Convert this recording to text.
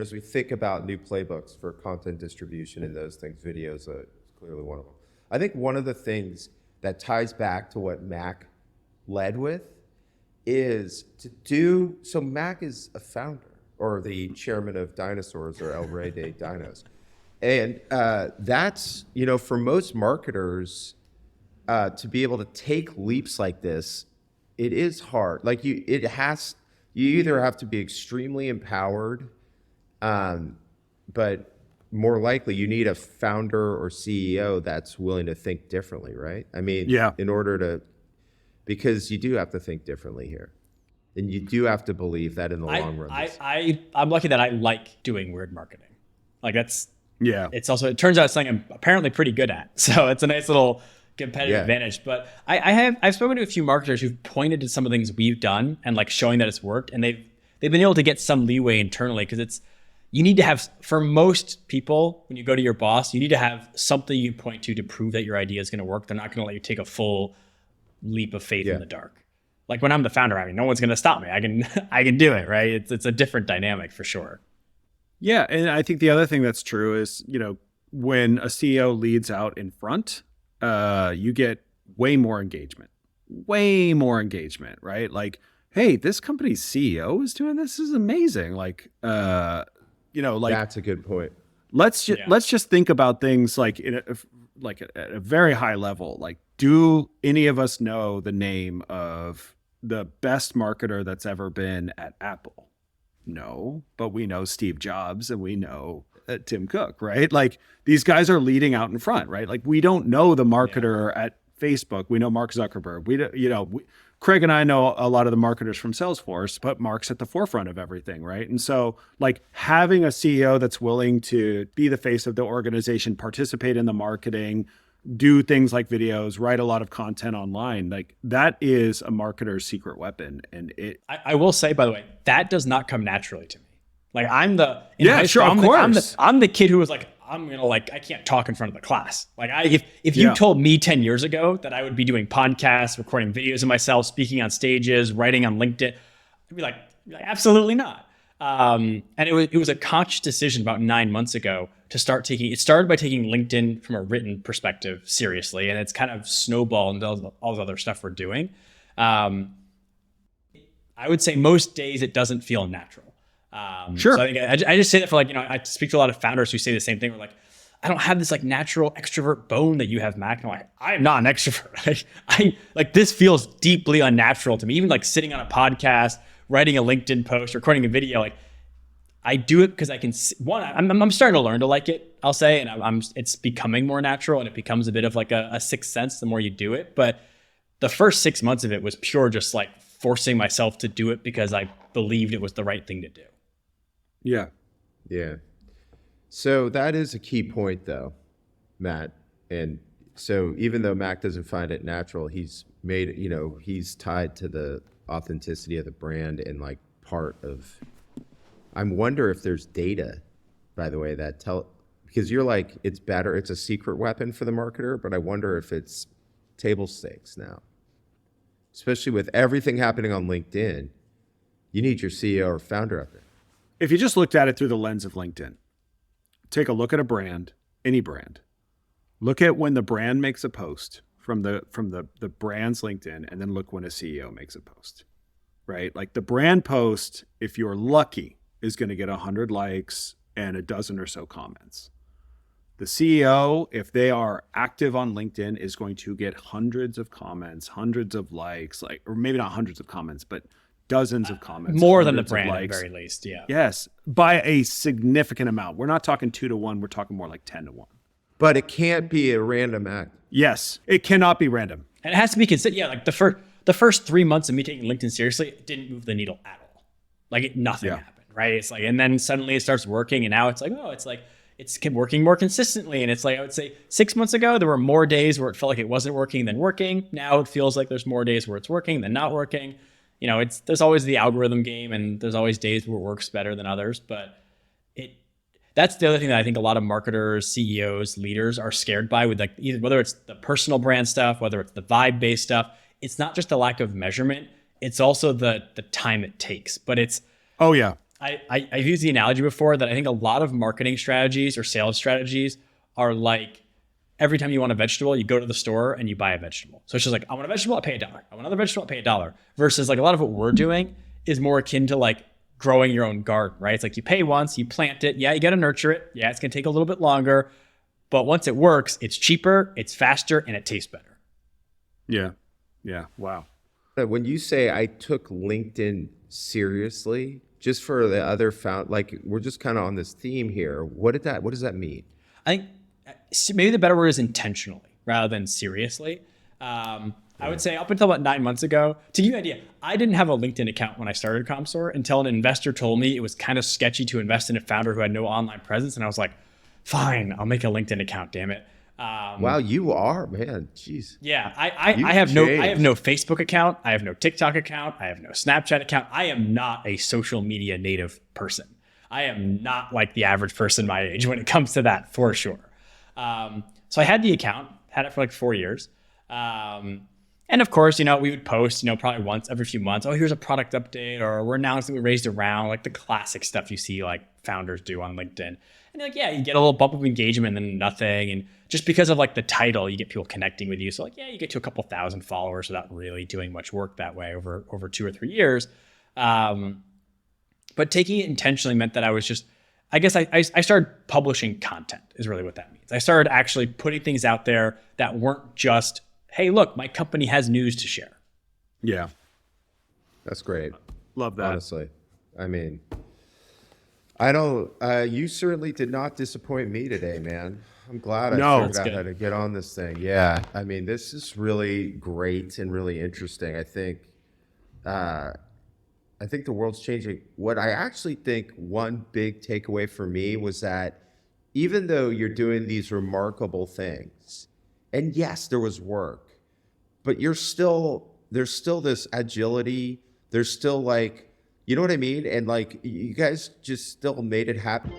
as we think about new playbooks for content distribution and those things, videos is clearly one of them. I think one of the things that ties back to what Mac led with is to do, so Mac is a founder or the chairman of Dinosaurs or El Rey de Dinos. And that's, for most marketers, to be able to take leaps like this, it is hard. Like you either have to be extremely empowered, but more likely you need a founder or CEO that's willing to think differently, right? I mean, Yeah. because you do have to think differently here. And you do have to believe that in the long run. I'm lucky that I like doing weird marketing. Like Yeah. it turns out it's something I'm apparently pretty good at. So it's a nice little competitive advantage. But I've spoken to a few marketers who've pointed to some of the things we've done and like showing that it's worked. And they've been able to get some leeway internally because you need to have, for most people, when you go to your boss, you need to have something you can point to prove that your idea is going to work. They're not going to let you take a full leap of faith in the dark. Like when I'm the founder, I mean, no one's going to stop me. I can do it, right? It's a different dynamic for sure. Yeah. And I think the other thing that's true is, when a CEO leads out in front, you get way more engagement, right? Like, hey, this company's CEO is doing this. This is amazing. Like, that's a good point. Let's just think about things like at a very high level. Like, do any of us know the name of the best marketer that's ever been at Apple? No, but we know Steve Jobs and we know Tim Cook, right? Like these guys are leading out in front, right? Like we don't know the marketer at Facebook. We know Mark Zuckerberg. Craig and I know a lot of the marketers from Salesforce, but Mark's at the forefront of everything, right? And so like having a CEO that's willing to be the face of the organization, participate in the marketing, do things like videos, write a lot of content online, like that is a marketer's secret weapon. And I will say, by the way, that does not come naturally to me. Like I'm the kid who was like, I can't talk in front of the class. Like if you told me 10 years ago that I would be doing podcasts, recording videos of myself, speaking on stages, writing on LinkedIn, I'd be like absolutely not. And it was a conscious decision about 9 months ago to start it started by taking LinkedIn from a written perspective seriously. And it's kind of snowballed into all the other stuff we're doing. I would say most days it doesn't feel natural. Sure. So I think I just say that for I speak to a lot of founders who say the same thing. We're like, I don't have this like natural extrovert bone that you have, Mac. And I'm like, I'm not an extrovert. I like this feels deeply unnatural to me. Even like sitting on a podcast, writing a LinkedIn post, recording a video, like I do it because I can. I'm starting to learn to like it. I'll say, and it's becoming more natural, and it becomes a bit of like a sixth sense the more you do it. But the first 6 months of it was pure, just like forcing myself to do it because I believed it was the right thing to do. Yeah. Yeah. So that is a key point though, Matt. And so even though Mac doesn't find it natural, he's made, he's tied to the authenticity of the brand and like part of, I wonder if there's data, by the way, because you're like, it's better, it's a secret weapon for the marketer, but I wonder if it's table stakes now, especially with everything happening on LinkedIn. You need your CEO or founder up there. If you just looked at it through the lens of LinkedIn, take a look at a brand, any brand. Look at when the brand makes a post from the brand's LinkedIn, and then look when a CEO makes a post, right? Like the brand post, if you're lucky, is going to get 100 likes and a dozen or so comments. The CEO, if they are active on LinkedIn, is going to get hundreds of comments, hundreds of likes, or maybe not hundreds of comments, but dozens of comments. More than the brand at the very least, yeah. Yes, by a significant amount. We're not talking 2 to 1, we're talking more like 10 to 1. But it can't be a random act. Yes, it cannot be random. And it has to be considered, like the first 3 months of me taking LinkedIn seriously, it didn't move the needle at all. Like nothing happened, right? It's like, and then suddenly it starts working, and now it's like, it's working more consistently. And it's like, I would say 6 months ago, there were more days where it felt like it wasn't working than working. Now it feels like there's more days where it's working than not working. There's always the algorithm game, and there's always days where it works better than others. But that's the other thing that I think a lot of marketers, CEOs, leaders are scared by with either whether it's the personal brand stuff, whether it's the vibe-based stuff. It's not just the lack of measurement; it's also the time it takes. But it's oh yeah, I've used the analogy before that I think a lot of marketing strategies or sales strategies are like every time you want a vegetable, you go to the store and you buy a vegetable. So it's just like, I want a vegetable, I pay $1. I want another vegetable, I pay $1. Versus like a lot of what we're doing is more akin to like growing your own garden, right? It's like you pay once, you plant it. Yeah, you got to nurture it. Yeah, it's going to take a little bit longer. But once it works, it's cheaper, it's faster, and it tastes better. Yeah. Yeah. Wow. When you say I took LinkedIn seriously, just for the other like we're just kind of on this theme here. What does that mean? I think maybe the better word is intentionally rather than seriously. I would say up until about 9 months ago, to give you an idea, I didn't have a LinkedIn account when I started Comstor until an investor told me it was kind of sketchy to invest in a founder who had no online presence. And I was like, fine, I'll make a LinkedIn account, damn it. Wow, you are, man. Jeez. Yeah, I have no Facebook account. I have no TikTok account. I have no Snapchat account. I am not a social media native person. I am not like the average person my age when it comes to that, for sure. So I had the account, had it for like 4 years. And of course, we would post, probably once every few months, oh, here's a product update, or we're announcing we raised a round, like the classic stuff you see like founders do on LinkedIn. And like, yeah, you get a little bump of engagement and then nothing. And just because of like the title, you get people connecting with you. So like, yeah, you get to a couple thousand followers without really doing much work that way over 2 or 3 years. But taking it intentionally meant that I was just, I guess I started publishing content is really what that means. I started actually putting things out there that weren't just, hey, look, my company has news to share. Yeah. That's great. Love that. Honestly. I mean, I don't, you certainly did not disappoint me today, man. I'm glad I figured out how to get on this thing. Yeah. I mean, this is really great and really interesting. I think the world's changing. What I actually think one big takeaway for me was that even though you're doing these remarkable things, and yes, there was work, but there's still this agility. There's still like, you know what I mean? And like, you guys just still made it happen.